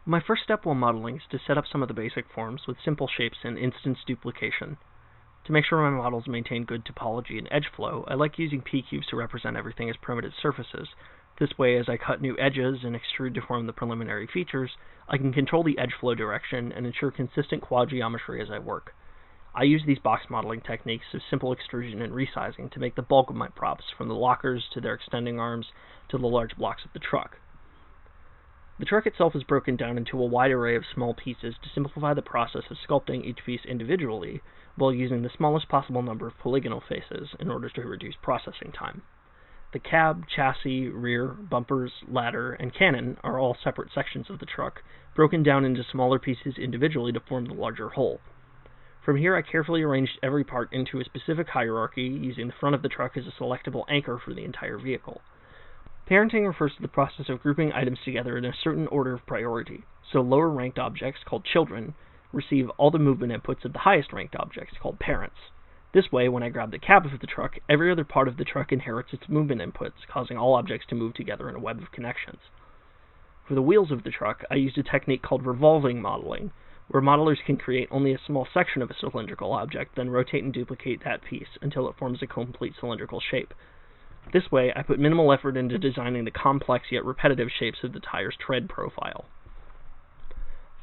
My first step while modeling is to set up some of the basic forms with simple shapes and instance duplication. To make sure my models maintain good topology and edge flow, I like using P-cubes to represent everything as primitive surfaces. This way, as I cut new edges and extrude to form the preliminary features, I can control the edge flow direction and ensure consistent quad geometry as I work. I use these box modeling techniques of simple extrusion and resizing to make the bulk of my props, from the lockers to their extending arms to the large blocks of the truck. The truck itself is broken down into a wide array of small pieces to simplify the process of sculpting each piece individually, while using the smallest possible number of polygonal faces in order to reduce processing time. The cab, chassis, rear, bumpers, ladder, and cannon are all separate sections of the truck, broken down into smaller pieces individually to form the larger whole. From here, I carefully arranged every part into a specific hierarchy, using the front of the truck as a selectable anchor for the entire vehicle. Parenting refers to the process of grouping items together in a certain order of priority, so lower-ranked objects, called children, receive all the movement inputs of the highest-ranked objects, called parents. This way, when I grab the cab of the truck, every other part of the truck inherits its movement inputs, causing all objects to move together in a web of connections. For the wheels of the truck, I used a technique called revolving modeling, where modelers can create only a small section of a cylindrical object, then rotate and duplicate that piece until it forms a complete cylindrical shape. This way, I put minimal effort into designing the complex yet repetitive shapes of the tire's tread profile.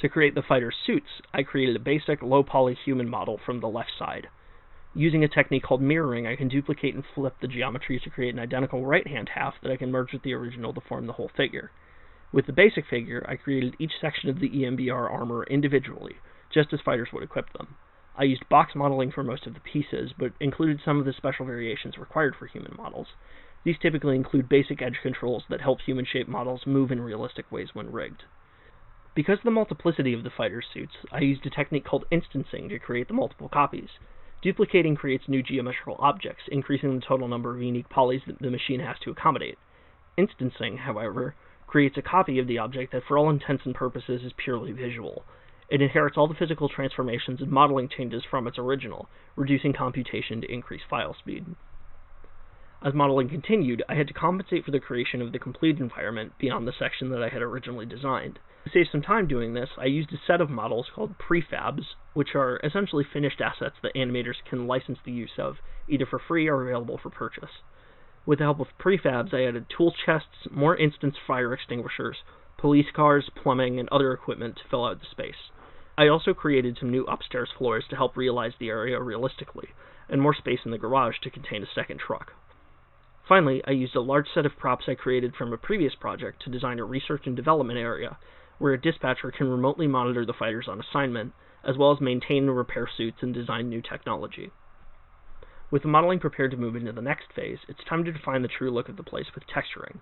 To create the fighter's suits, I created a basic low-poly human model from the left side. Using a technique called mirroring, I can duplicate and flip the geometry to create an identical right-hand half that I can merge with the original to form the whole figure. With the basic figure, I created each section of the EMBR armor individually, just as fighters would equip them. I used box modeling for most of the pieces, but included some of the special variations required for human models. These typically include basic edge controls that help human-shaped models move in realistic ways when rigged. Because of the multiplicity of the fighter's suits, I used a technique called instancing to create the multiple copies. Duplicating creates new geometrical objects, increasing the total number of unique polys that the machine has to accommodate. Instancing, however, creates a copy of the object that for all intents and purposes is purely visual. It inherits all the physical transformations and modeling changes from its original, reducing computation to increase file speed. As modeling continued, I had to compensate for the creation of the complete environment beyond the section that I had originally designed. To save some time doing this, I used a set of models called prefabs, which are essentially finished assets that animators can license the use of, either for free or available for purchase. With the help of prefabs, I added tool chests, more instance fire extinguishers, police cars, plumbing, and other equipment to fill out the space. I also created some new upstairs floors to help realize the area realistically, and more space in the garage to contain a second truck. Finally, I used a large set of props I created from a previous project to design a research and development area, where a dispatcher can remotely monitor the fighters on assignment, as well as maintain and repair suits and design new technology. With the modeling prepared to move into the next phase, it's time to define the true look of the place with texturing.